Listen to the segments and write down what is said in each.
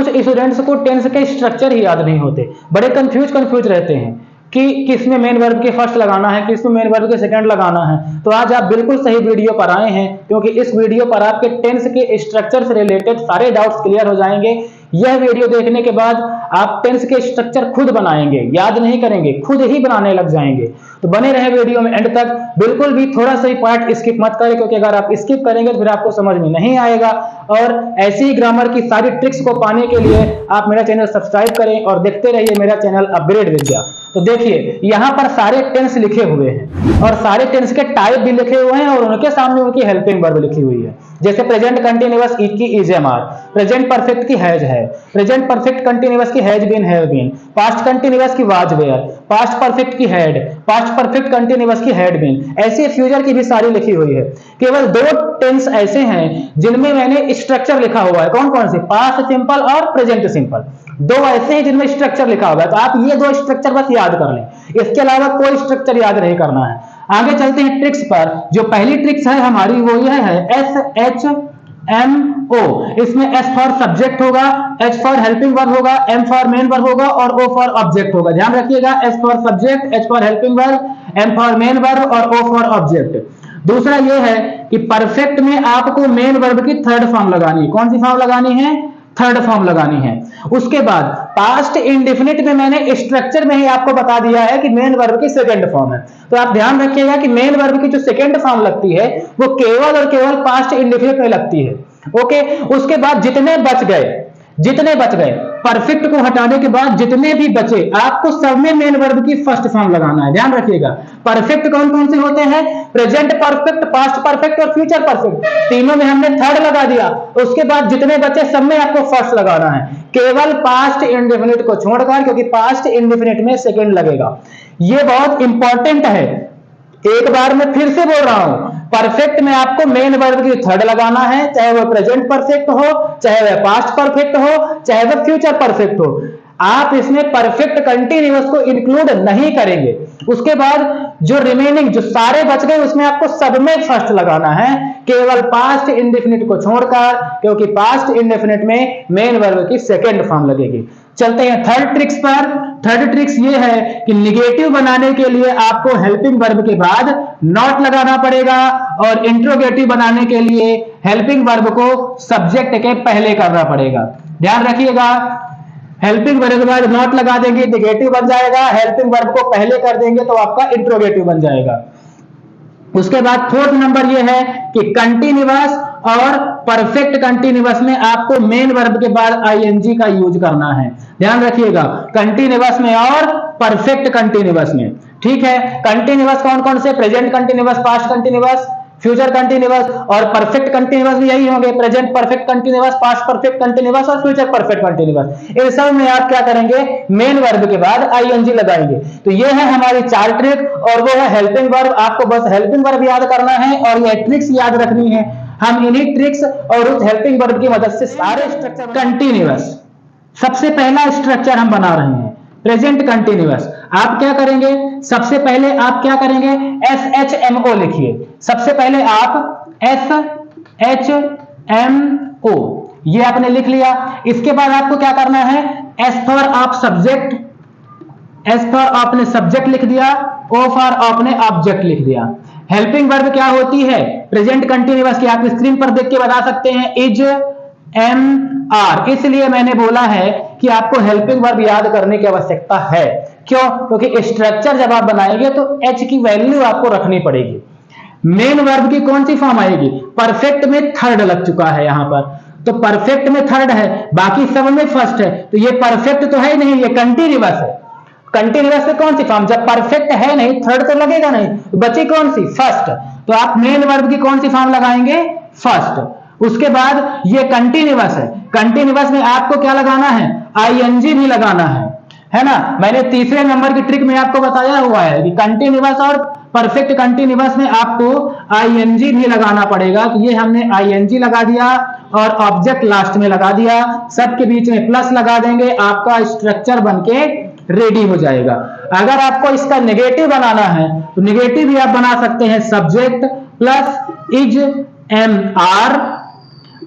कुछ स्टूडेंट्स को टेंस के स्ट्रक्चर ही याद नहीं होते, बड़े कंफ्यूज रहते हैं कि किसमें मेन वर्ब के फर्स्ट लगाना है, किसमें मेन वर्ब के सेकंड लगाना है। तो आज आप बिल्कुल सही वीडियो पर आए हैं, क्योंकि इस वीडियो पर आपके टेंस के स्ट्रक्चर से रिलेटेड सारे डाउट्स क्लियर हो जाएंगे। यह वीडियो देखने के बाद आप टेंस के स्ट्रक्चर खुद बनाएंगे, याद नहीं करेंगे, खुद ही बनाने लग जाएंगे। तो बने रहे वीडियो में एंड तक, बिल्कुल भी थोड़ा सा ही पार्ट स्किप मत करें, क्योंकि अगर आप स्किप करेंगे तो फिर आपको समझ में नहीं आएगा। और ऐसी ही ग्रामर की सारी ट्रिक्स को पाने के लिए आप मेरा चैनल सब्सक्राइब करें और देखते रहिए मेरा चैनल अपग्रेड विद्या। तो देखिए यहाँ पर सारे टेंस लिखे हुए हैं और सारे टेंस के टाइप भी लिखे हुए हैं और उनके सामने उनकी हेल्पिंग वर्ब लिखी हुई है। जैसे प्रेजेंट कंटिन्यूअस की is am are, present perfect की has have, present perfect continuous की has been have been, past continuous की वाज वेयर, पास्ट परफेक्ट की हैड, पास्ट परफेक्ट कंटिन्यूअस की हैड बीन, ऐसे फ्यूचर की भी सारी लिखी हुई है। केवल दो टेंस ऐसे हैं जिनमें मैंने स्ट्रक्चर लिखा हुआ है। कौन कौन से? पास्ट सिंपल और प्रेजेंट सिंपल, दो ऐसे हैं जिनमें स्ट्रक्चर लिखा हुआ है। तो आप ये दो स्ट्रक्चर बस याद कर लें, इसके अलावा कोई स्ट्रक्चर याद नहीं करना है। आगे चलते हैं ट्रिक्स पर। जो पहली ट्रिक्स है हमारी वो यह है SHMO। इसमें S फॉर सब्जेक्ट होगा, H फॉर हेल्पिंग वर्ब होगा, M फॉर मेन वर्ब होगा और O फॉर ऑब्जेक्ट होगा। ध्यान रखिएगा, S for subject, H for helping verb, M for main verb और O फॉर ऑब्जेक्ट। दूसरा यह है कि परफेक्ट में आपको मेन वर्ब की थर्ड फॉर्म लगानी है। कौन सी फॉर्म लगानी है? थर्ड फॉर्म लगानी है। उसके बाद पास्ट इंडेफिनिट में मैंने स्ट्रक्चर में ही आपको बता दिया है कि मेन वर्ब की सेकंड फॉर्म है। तो आप ध्यान रखिएगा कि मेन वर्ब की जो सेकंड फॉर्म लगती है वो केवल और केवल पास्ट इंडेफिनिट में लगती है। ओके, उसके बाद जितने बच गए परफेक्ट को हटाने के बाद जितने भी बचे आपको सब में मेन वर्ब की फर्स्ट फॉर्म लगाना है। ध्यान रखिएगा, परफेक्ट कौन कौन से होते हैं? प्रेजेंट परफेक्ट, पास्ट परफेक्ट और फ्यूचर परफेक्ट। तीनों में हमने थर्ड लगा दिया। उसके बाद जितने बचे सब में आपको फर्स्ट लगाना है, केवल पास्ट इंडेफिनिट को छोड़कर, क्योंकि पास्ट इंडेफिनिट में सेकंड लगेगा। ये बहुत इंपॉर्टेंट है। एक बार मैं फिर से बोल रहा हूं, परफेक्ट में आपको मेन वर्ब की थर्ड लगाना है, चाहे वह प्रेजेंट परफेक्ट हो, चाहे वह पास्ट परफेक्ट हो, चाहे वह फ्यूचर परफेक्ट हो। आप इसमें परफेक्ट कंटिन्यूअस को इंक्लूड नहीं करेंगे। उसके बाद जो रिमेनिंग जो सारे बच गए उसमें आपको सब में फर्स्ट लगाना है, केवल पास्ट इंडेफिनिट को छोड़कर, क्योंकि पास्ट इंडेफिनिट में मेन वर्ब की सेकंड फॉर्म लगेगी। चलते हैं थर्ड ट्रिक्स पर। थर्ड ट्रिक्स ये है कि निगेटिव बनाने के लिए आपको हेल्पिंग वर्ब के बाद नॉट लगाना पड़ेगा और इंट्रोगेटिव बनाने के लिए हेल्पिंग वर्ब को सब्जेक्ट के पहले करना पड़ेगा। ध्यान रखिएगा, हेल्पिंग वर्ब के बाद नॉट लगा देंगे निगेटिव बन जाएगा, हेल्पिंग वर्ब को पहले कर देंगे तो आपका इंट्रोगेटिव बन जाएगा। उसके बाद फोर्थ नंबर ये है कि कंटिन्यूअस और परफेक्ट कंटिन्यूअस में आपको मेन वर्ब के बाद आईएनजी का यूज करना है। ध्यान रखिएगा, कंटिन्यूअस में और परफेक्ट कंटिन्यूअस में। ठीक है, कंटिन्यूअस कौन कौन से? Present continuous, past continuous, future continuous और परफेक्ट कंटिन्यूअस भी यही होंगे, present perfect continuous, past perfect continuous और फ्यूचर परफेक्ट कंटिन्यूअस। इन सब में आप क्या करेंगे? मेन वर्ब के बाद आईएनजी लगाएंगे। तो ये है हमारी चार ट्रिक और वो है हेल्पिंग वर्ब। आपको बस हेल्पिंग वर्ब याद करना है और ये ट्रिक्स याद रखनी है। हम इन्हीं ट्रिक्स और उस हेल्पिंग वर्ब की मदद से सारे स्ट्रक्चर। कंटिन्यूअस सबसे पहला स्ट्रक्चर हम बना रहे हैं, प्रेजेंट कंटिन्यूअस। आप क्या करेंगे? सबसे पहले आप क्या करेंगे? SHMO लिखिए। सबसे पहले आप SHMO ये आपने लिख लिया। इसके बाद आपको क्या करना है? S फॉर आप सब्जेक्ट, S फॉर आपने सब्जेक्ट लिख दिया, O फॉर आपने ऑब्जेक्ट लिख दिया। हेल्पिंग वर्ब क्या होती है? प्रेजेंट कंटिन्यूअस की आप स्क्रीन पर देख के बता सकते हैं, इज, एम, आर। इसलिए मैंने बोला है कि आपको हेल्पिंग वर्ब याद करने की आवश्यकता है। क्यों? क्योंकि स्ट्रक्चर जब आप बनाएंगे तो एच की वैल्यू आपको रखनी पड़ेगी। मेन वर्ब की कौन सी फॉर्म आएगी? परफेक्ट में थर्ड लग चुका है यहां पर, तो परफेक्ट में थर्ड है, बाकी सब में फर्स्ट है, तो ये परफेक्ट तो है नहीं, ये कंटिन्यूअस है। कंटिन्यूअस में कौन सी फॉर्म? जब परफेक्ट है नहीं, थर्ड तो लगेगा नहीं, तो बची कौन सी? फर्स्ट। तो आप मेन वर्ब की कौन सी फॉर्म लगाएंगे? फर्स्ट। उसके बाद ये कंटिन्यूअस है, कंटिन्यूअस में आपको क्या लगाना है? आईएनजी भी लगाना है ना। मैंने तीसरे नंबर की ट्रिक में आपको बताया हुआ है कि कंटिन्यूअस और परफेक्ट कंटिन्यूअस में आपको आईएनजी भी लगाना पड़ेगा। तो ये हमने आईएनजी लगा दिया और ऑब्जेक्ट लास्ट में लगा दिया, सबके बीच में प्लस लगा देंगे, आपका स्ट्रक्चर बनके रेडी हो जाएगा। अगर आपको इसका नेगेटिव बनाना है तो नेगेटिव भी आप बना सकते हैं, subject plus is, am, are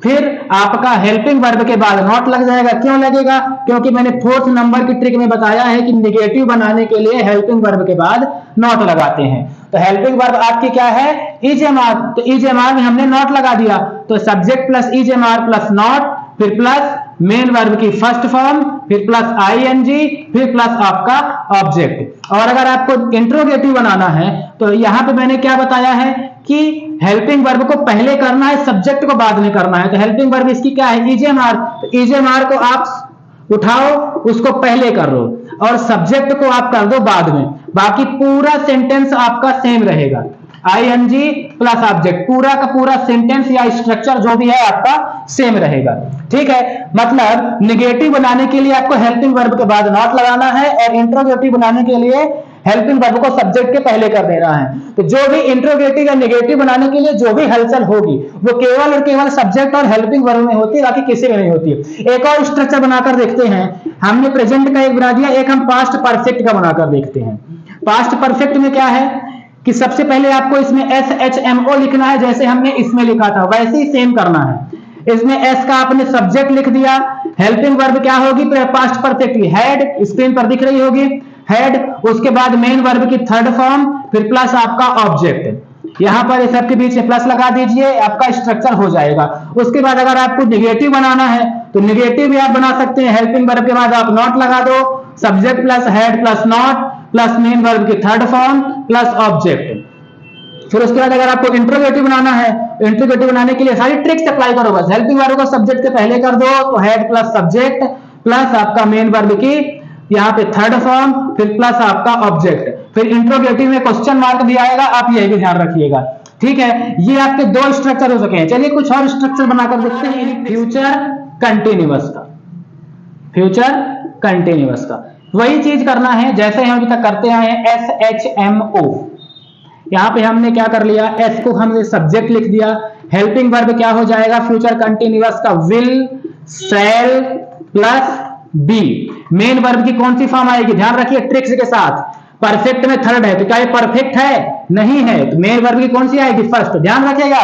फिर आपका हेल्पिंग वर्ब के बाद नॉट लग जाएगा। क्यों लगेगा? क्योंकि मैंने फोर्थ नंबर की ट्रिक में बताया है कि निगेटिव बनाने के लिए हेल्पिंग वर्ब के बाद नॉट लगाते हैं। तो हेल्पिंग वर्ब आपकी क्या है? Is am are. तो इज एम आर में हमने नॉट लगा दिया, तो subject plus is am are plus not, फिर प्लस मेन वर्ब की फर्स्ट फॉर्म, फिर प्लस आईएनजी, फिर प्लस आपका ऑब्जेक्ट। और अगर आपको इंट्रोगेटिव बनाना है तो यहां पे मैंने क्या बताया है कि हेल्पिंग वर्ब को पहले करना है, सब्जेक्ट को बाद में करना है। तो हेल्पिंग वर्ब इसकी क्या है? Is am are. तो इज एम आर को आप उठाओ, उसको पहले कर लो और सब्जेक्ट को आप कर दो बाद में। बाकी पूरा सेंटेंस आपका सेम रहेगा, आईएनजी प्लस ऑब्जेक्ट, पूरा का पूरा सेंटेंस या स्ट्रक्चर जो भी है आपका सेम रहेगा। ठीक है, मतलब निगेटिव बनाने के लिए आपको हेल्पिंग वर्ब के बाद नॉट लगाना है और इंट्रोगेटिव बनाने के लिए हेल्पिंग वर्ब को सब्जेक्ट के पहले कर देना है। तो जो भी इंट्रोगेटिव या नेगेटिव बनाने के लिए जो भी हलचल होगी वो केवल और केवल सब्जेक्ट और हेल्पिंग वर्ब में होती है, बाकी किसी में नहीं होती है। एक और स्ट्रक्चर बनाकर देखते हैं। हमने प्रेजेंट का एक बना दिया, एक हम पास्ट परफेक्ट का बनाकर देखते हैं। पास्ट परफेक्ट में क्या है कि सबसे पहले आपको इसमें SHMO लिखना है, जैसे हमने इसमें लिखा था वैसे ही सेम करना है। इसमें S का आपने सब्जेक्ट लिख दिया, हेल्पिंग वर्ब क्या होगी? पास्ट परफेक्ट की हेड, स्क्रीन पर दिख रही होगी हेड, उसके बाद मेन वर्ब की थर्ड फॉर्म, फिर प्लस आपका ऑब्जेक्ट। यहां पर इस सबके बीच में प्लस लगा दीजिए, आपका स्ट्रक्चर हो जाएगा। उसके बाद अगर आपको निगेटिव बनाना है तो निगेटिव भी आप बना सकते हैं। हेल्पिंग वर्ब के बाद आप नॉट लगा दो, subject plus head plus not plus main verb की थर्ड फॉर्म प्लस ऑब्जेक्ट। फिर उसके बाद अगर आपको इंट्रोगेटिव बनाना है, इंट्रोगेटिव बनाने के लिए सारी ट्रिक्स अप्लाई करो। बस हेल्पिंग वर्ब को सब्जेक्ट के पहले कर दो, तो हेड प्लस सब्जेक्ट प्लस आपका मेन वर्ब की यहाँ पे थर्ड फॉर्म, फिर प्लस आपका ऑब्जेक्ट। फिर इंट्रोगेटिव में क्वेश्चन मार्क भी आएगा, आप यही भी ध्यान रखिएगा। ठीक है, ये आपके दो स्ट्रक्चर हो सके हैं। चलिए कुछ और स्ट्रक्चर बनाकर देखते हैं। फ्यूचर कंटिन्यूअस का, फ्यूचर कंटिन्यूअस का वही चीज करना है जैसे हम अभी तक करते आए हैं। SHMO, यहां पे हमने क्या कर लिया? S को हमने सब्जेक्ट लिख दिया। हेल्पिंग वर्ब क्या हो जाएगा फ्यूचर कंटिन्यूअस का? Will, shall plus be. Main verb की कौन सी फॉर्म आएगी? ध्यान रखिए ट्रिक्स के साथ। परफेक्ट में थर्ड है, तो क्या ये परफेक्ट है? नहीं है, तो मेन वर्ब की कौन सी आएगी? फर्स्ट। ध्यान रखिएगा,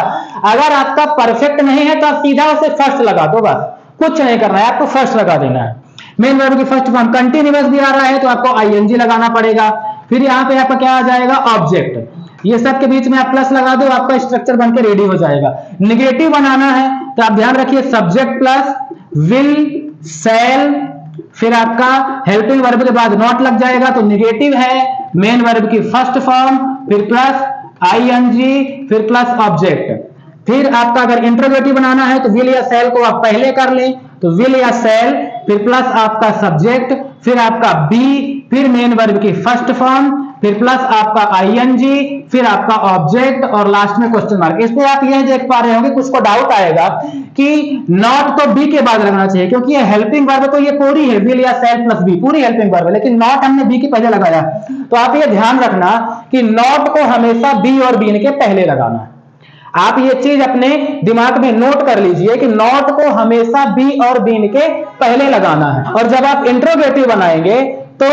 अगर आपका परफेक्ट नहीं है तो आप सीधा उसे फर्स्ट लगा दो, बस कुछ नहीं करना है, आपको फर्स्ट लगा देना है। मेन वर्ब की फर्स्ट फॉर्म। कंटिन्यूअस भी आ रहा है तो आपको आईएनजी लगाना पड़ेगा। फिर यहाँ पे आपका क्या आ जाएगा? ऑब्जेक्ट। ये सब के बीच में आप प्लस लगा दो, आपका स्ट्रक्चर बनकर रेडी हो जाएगा। निगेटिव बनाना है तो आप ध्यान रखिए, सब्जेक्ट प्लस विल, शैल, फिर आपका हेल्पिंग वर्ब के बाद नॉट लग जाएगा, तो निगेटिव है। मेन वर्ब की फर्स्ट फॉर्म, फिर प्लस आईएनजी, फिर प्लस ऑब्जेक्ट। फिर आपका अगर इंट्रोगेटिव बनाना है तो विल या शैल को आप पहले कर लें, तो विल या शैल, फिर प्लस आपका सब्जेक्ट, फिर आपका बी, फिर मेन वर्ब की फर्स्ट फॉर्म, फिर प्लस आपका आईएनजी, फिर आपका ऑब्जेक्ट और लास्ट में क्वेश्चन मार्क। इस पे आप यह देख पा रहे होंगे, कुछ को डाउट आएगा कि नॉट तो बी के बाद लगना चाहिए, क्योंकि ये हेल्पिंग वर्ब तो ये पूरी है, विल या शैल प्लस बी पूरी हेल्पिंग वर्ब है, लेकिन नॉट हमने बी के पहले लगाया। तो आप ये ध्यान रखना कि नॉट को हमेशा बी और बीन के पहले लगाना है। आप ये चीज अपने दिमाग में नोट कर लीजिए कि नॉट को हमेशा बी और बीन के पहले लगाना है। और जब आप इंट्रोगेटिव बनाएंगे तो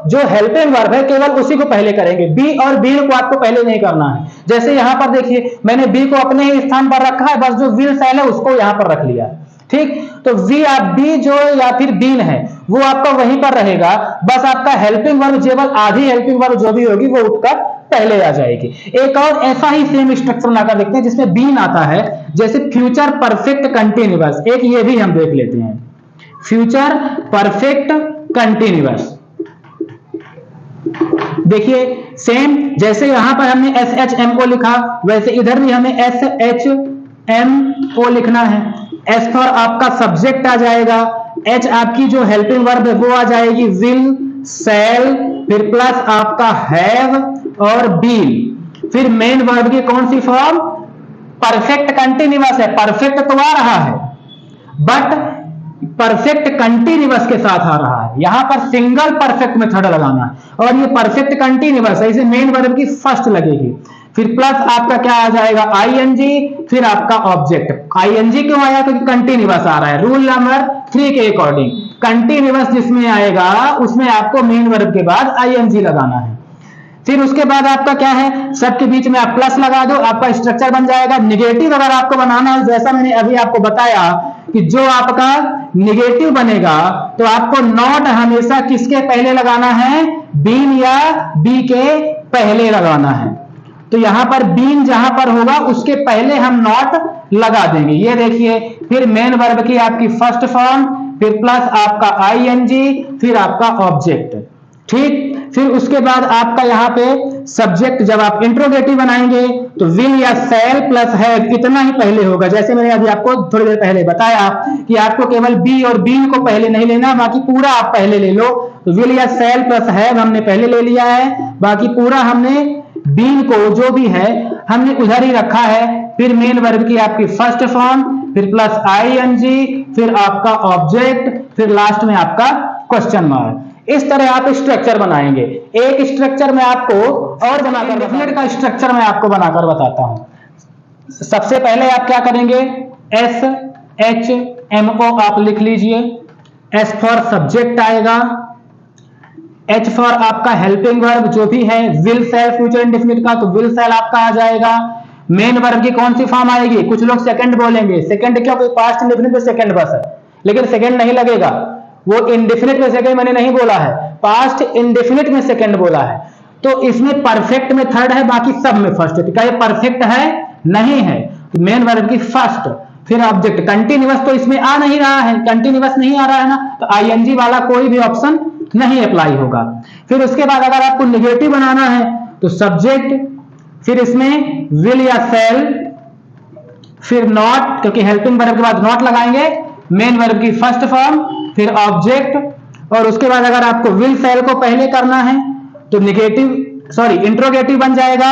जो हेल्पिंग वर्ब है केवल उसी को पहले करेंगे, बी और बीन को आपको पहले नहीं करना है। जैसे यहां पर देखिए, मैंने बी को अपने ही स्थान पर रखा है, बस जो विल शैल है उसको यहां पर रख लिया। ठीक, तो वी आप बी जो या फिर बीन है वो आपका वहीं पर रहेगा, बस आपका हेल्पिंग वर्ब केवल आधी हेल्पिंग वर्ब जो भी होगी वो उठकर पहले आ जाएगी। एक और ऐसा ही सेम स्ट्रक्चर बनाकर देखते हैं जिसमें बीन आता है, जैसे फ्यूचर परफेक्ट कंटिन्यूअस। एक ये भी हम देख लेते हैं, फ्यूचर परफेक्ट कंटिन्यूअस। देखिए सेम जैसे यहां पर हमने SHMO लिखा, वैसे इधर भी हमें SHMO लिखना है। S फॉर आपका सब्जेक्ट आ जाएगा, H आपकी जो हेल्पिंग वर्ब है वो आ जाएगी, विल, शैल, फिर प्लस आपका हैव और बीन। फिर मेन वर्ब की कौन सी फॉर्म? परफेक्ट कंटिन्यूअस है। परफेक्ट तो आ रहा है बट परफेक्ट कंटिन्यूअस के साथ आ रहा है, यहां पर सिंगल परफेक्ट मेथड लगाना है। और ये परफेक्ट कंटिन्यूअस है, इसे मेन वर्ब की फर्स्ट लगेगी। फिर प्लस आपका क्या आ जाएगा? आईएनजी, फिर आपका ऑब्जेक्ट। आईएनजी क्यों आया? क्योंकि कंटिन्यूअस आ रहा है। रूल नंबर 3 के अकॉर्डिंग कंटिन्यूअस जिसमें आएगा उसमें आपको मेन वर्ब के बाद आईएनजी लगाना है। फिर उसके बाद आपका क्या है, सबके बीच में आप प्लस लगा दो, आपका स्ट्रक्चर बन जाएगा। निगेटिव अगर आपको बनाना है, जैसा मैंने अभी आपको बताया कि जो आपका निगेटिव बनेगा तो आपको नॉट हमेशा किसके पहले लगाना है, बीन या बी के पहले लगाना है। तो यहां पर बीन जहां पर होगा उसके पहले हम नॉट लगा देंगे। ये देखिए, फिर मेन वर्ब की आपकी फर्स्ट फॉर्म, फिर प्लस आपका आईएनजी, फिर आपका ऑब्जेक्ट। ठीक, फिर उसके बाद आपका यहाँ पे सब्जेक्ट, जब आप इंट्रोगेटिव बनाएंगे तो विल या सेल प्लस हैव इतना ही पहले होगा। जैसे मैंने अभी आपको थोड़ी देर पहले बताया कि आपको केवल बी और बीन को पहले नहीं लेना, बाकी पूरा आप पहले ले लो। तो विल या सेल प्लस हैव हमने पहले ले लिया है, बाकी पूरा हमने बीन को जो भी है हमने उधर ही रखा है। फिर मेन वर्ब की आपकी फर्स्ट फॉर्म, फिर प्लस आईएनजी, फिर आपका ऑब्जेक्ट, फिर लास्ट में आपका क्वेश्चन मार्क। इस तरह आप स्ट्रक्चर बनाएंगे। एक स्ट्रक्चर में आपको और बनाकर, इंडेफिनिट का स्ट्रक्चर मैं आपको बनाकर बताता हूं। सबसे पहले आप क्या करेंगे, SHMO आप लिख लीजिए। S फॉर सब्जेक्ट आएगा, H फॉर आपका हेल्पिंग वर्ब जो भी है, विल सेल फ्यूचर इंडेफिनिट का, तो विल सेल आपका आ जाएगा। मेन वर्ब की कौन सी फॉर्म आएगी, कुछ लोग सेकंड बोलेंगे, सेकंड क्यों, पास्ट इंडेफिनिट में सेकंड बस है, लेकिन सेकंड नहीं लगेगा, वो इंडेफिनिट में सेकंड मैंने नहीं बोला है, पास्ट इंडेफिनिट में सेकंड बोला है। तो इसमें परफेक्ट में थर्ड है, बाकी सब में फर्स्ट है। क्या ये परफेक्ट है, नहीं है। मेन वर्ब की फर्स्ट, फिर ऑब्जेक्ट। कंटिन्यूअस तो इसमें आ नहीं रहा है, कंटिन्यूअस नहीं आ रहा है ना, तो आईएनजी वाला कोई भी ऑप्शन नहीं अप्लाई होगा। फिर उसके बाद अगर आपको निगेटिव बनाना है तो सब्जेक्ट, फिर इसमें विल या सेल, फिर नॉट, क्योंकि हेल्पिंग वर्ब के बाद नॉट लगाएंगे, मेन वर्ब की फर्स्ट फॉर्म, फिर ऑब्जेक्ट, और उसके बाद अगर आपको विल सेल को पहले करना है तो इंट्रोगेटिव बन जाएगा,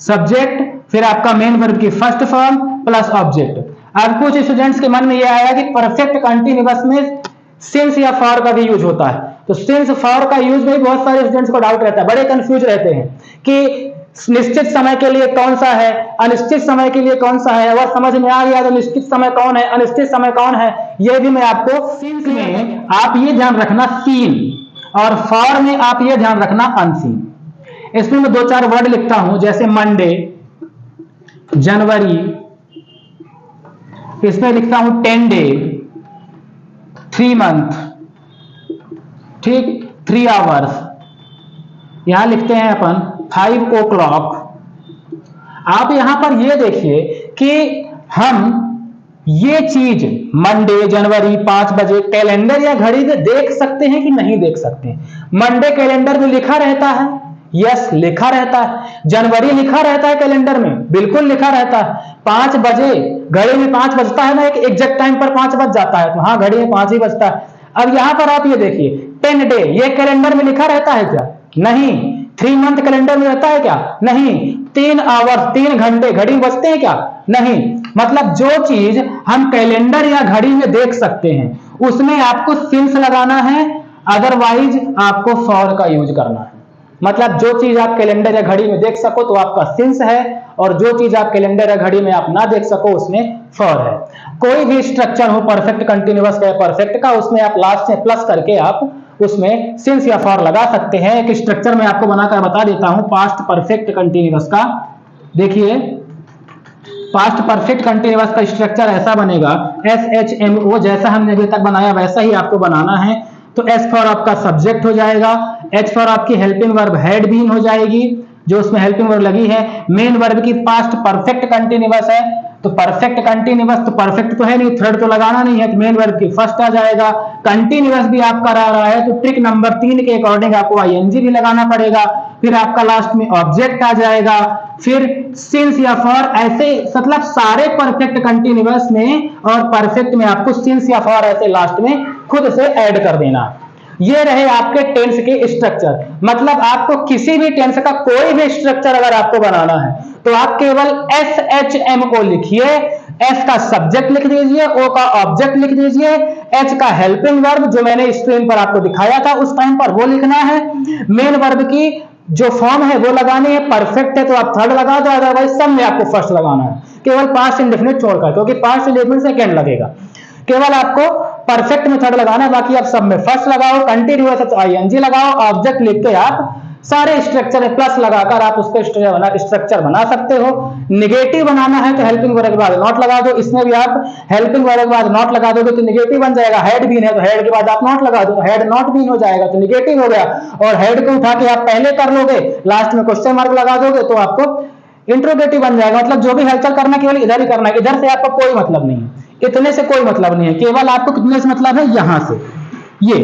सब्जेक्ट, फिर आपका मेन वर्ब की फर्स्ट फॉर्म प्लस ऑब्जेक्ट। अब कुछ स्टूडेंट्स के मन में यह आया कि परफेक्ट कंटिन्यूअस में सिंस या फॉर का भी यूज होता है, तो सिंस फॉर का यूज में बहुत सारे स्टूडेंट्स को डाउट रहता है, बड़े कंफ्यूज रहते हैं कि निश्चित समय के लिए कौन सा है, अनिश्चित समय के लिए कौन सा है। अगर समझ में आ गया तो निश्चित समय कौन है, अनिश्चित समय कौन है, ये भी मैं आपको, सिंस में आप ये ध्यान रखना सीन, और फॉर में आप ये ध्यान रखना अनसीन। इसमें मैं दो चार वर्ड लिखता हूं, जैसे मंडे, जनवरी, इसमें लिखता हूं 10 डे, 3 मंथ, ठीक, 3 आवर्स, यहां लिखते हैं अपन 5 o'clock। आप यहां पर ये देखिए कि हम ये चीज मंडे, जनवरी, 5 बजे कैलेंडर या घड़ी में देख सकते हैं कि नहीं देख सकते। मंडे कैलेंडर में लिखा रहता है, यस लिखा रहता है। जनवरी लिखा रहता है कैलेंडर में, बिल्कुल लिखा रहता है। 5 बजे घड़ी में 5 बजता है ना, एक एग्जैक्ट टाइम पर 5 बज जाता है, तो हाँ घड़ी में 5 ही बजता है। अब यहां पर आप ये देखिए 10 डे, ये कैलेंडर में लिखा रहता है क्या, नहीं। 3 मंथ कैलेंडर में रहता है क्या, नहीं। 3 आवर, 3 घंटे घड़ी में बजते हैं क्या, नहीं। मतलब जो चीज हम कैलेंडर या घड़ी में देख सकते हैं उसमें आपको सिंस लगाना है, अदरवाइज आपको फॉर का यूज करना है। मतलब जो चीज आप कैलेंडर या घड़ी में देख सको तो आपका सिंस है, और जो चीज आप कैलेंडर या घड़ी में आप ना देख सको उसमें फॉर है। कोई भी स्ट्रक्चर हो परफेक्ट कंटिन्यूअस का या परफेक्ट का, उसमें आप लास्ट में प्लस करके आप उसमें सिंस या फॉर लगा सकते हैं। एक स्ट्रक्चर मैं आपको बनाकर बता देता हूं पास्ट परफेक्ट कंटिन्यूअस का। देखिए पास्ट परफेक्ट कंटिन्यूअस का स्ट्रक्चर ऐसा बनेगा, SHMO, जैसा हमने अभी तक बनाया वैसा ही आपको बनाना है। तो S फॉर आपका सब्जेक्ट हो जाएगा, H फॉर आपकी हेल्पिंग वर्ब हैड बीन हो जाएगी, जो उसमें हेल्पिंग वर्ब लगी है। मेन वर्ब की पास्ट परफेक्ट कंटिन्यूअस है, तो परफेक्ट कंटिन्यूअस, तो परफेक्ट तो है नहीं, थर्ड तो लगाना नहीं है, तो मेन वर्ब की फर्स्ट आ जाएगा। कंटिन्यूअस भी आपका रहा है तो ट्रिक नंबर 3 के अकॉर्डिंग आपको आईएनजी भी लगाना पड़ेगा। फिर आपका लास्ट में ऑब्जेक्ट आ जाएगा, फिर सिंस या फॉर, ऐसे मतलब सारे परफेक्ट कंटिन्यूअस में और परफेक्ट में आपको सिंस या फॉर ऐसे लास्ट में खुद से ऐड कर देना। ये रहे आपके टेंस के स्ट्रक्चर। मतलब आपको किसी भी टेंस का कोई भी स्ट्रक्चर अगर आपको बनाना है तो आप केवल SHMO लिखिए, S का सब्जेक्ट लिख दीजिए, O का ऑब्जेक्ट लिख दीजिए, H का हेल्पिंग वर्ब जो मैंने स्क्रीन पर आपको दिखाया था उस टाइम पर वो लिखना है। मेन वर्ब की जो फॉर्म है वो लगानी है, परफेक्ट है तो आप थर्ड लगा दो, अदरवाइज सब में आपको फर्स्ट लगाना है, केवल पास्ट इंडेफिनिट छोड़कर, क्योंकि पास्ट इंडेफिनिट सेकंड लगेगा। केवल आपको परफेक्ट में थर्ड लगाना है, बाकी आप सब में फर्स्ट लगाओ। कंटिन्यूअस है तो आईएनजी लगाओ, ऑब्जेक्ट लिख के आप सारे स्ट्रक्चर प्लस लगाकर आप उसको स्ट्रक्चर बना सकते हो। निगेटिव बनाना है तो हेल्पिंग वर्ब के बाद नॉट लगा दो। इसमें भी आप हेल्पिंग वर्ब के बाद नॉट लगा दोगे तो निगेटिव बन जाएगा। हेड बीन है तो हेड के बाद आप नॉट लगा दो तो हेड नॉट बीन हो जाएगा तो निगेटिव हो गया। और हेड को उठा के आप पहले कर लोगे, लास्ट में क्वेश्चन मार्क लगा दोगे तो आपको इंट्रोगेटिव बन जाएगा। मतलब जो भी हलचल करना केवल इधर ही करना है, इधर से आपका कोई मतलब नहीं है, इतने से कोई मतलब नहीं है, केवल आपको कितने से मतलब है, यहां से ये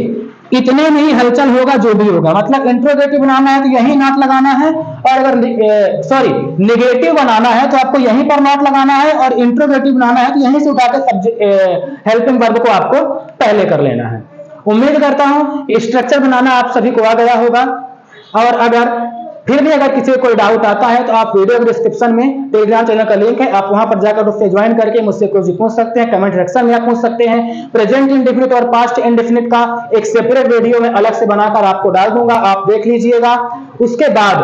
इतने में ही हलचल होगा जो भी होगा। मतलब इंट्रोगेटिव बनाना है तो यही नॉट लगाना है, और अगर नेगेटिव बनाना है तो आपको यहीं पर नॉट लगाना है, और इंट्रोगेटिव बनाना है तो यहीं से उठाकर हेल्पिंग वर्ब को आपको पहले कर लेना है। उम्मीद करता हूं स्ट्रक्चर बनाना आप सभी को आ गया होगा। और अगर फिर भी अगर किसी को कोई डाउट आता है तो आप वीडियो के डिस्क्रिप्शन में टेलीग्राम चैनल का लिंक है, आप वहां पर जाकर उससे ज्वाइन करके मुझसे कुछ पूछ सकते हैं। कमेंट सेक्शन में आप पूछ सकते हैं। प्रेजेंट इंडेफिनिट और पास्ट इंडेफिनिट का एक सेपरेट वीडियो में अलग से बनाकर आपको डाल दूंगा, आप देख लीजिएगा। उसके बाद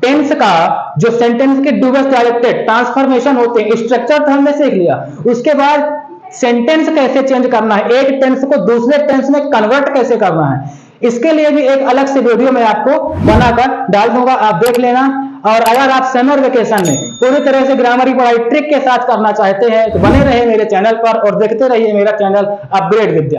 टेंस का जो सेंटेंस के डूबस डायरेक्टेड ट्रांसफॉर्मेशन होते हैं, स्ट्रक्चर तो हमने सीख लिया, उसके बाद सेंटेंस कैसे चेंज करना है, एक टेंस को दूसरे टेंस में कन्वर्ट कैसे करना है, इसके लिए भी एक अलग से वीडियो मैं आपको बनाकर डाल दूंगा, आप देख लेना। और अगर आप समर वेकेशन में पूरी तरह से ग्रामर की पढ़ाई ट्रिक के साथ करना चाहते हैं तो बने रहे मेरे चैनल पर और देखते रहिए मेरा चैनल अपग्रेड विद्या।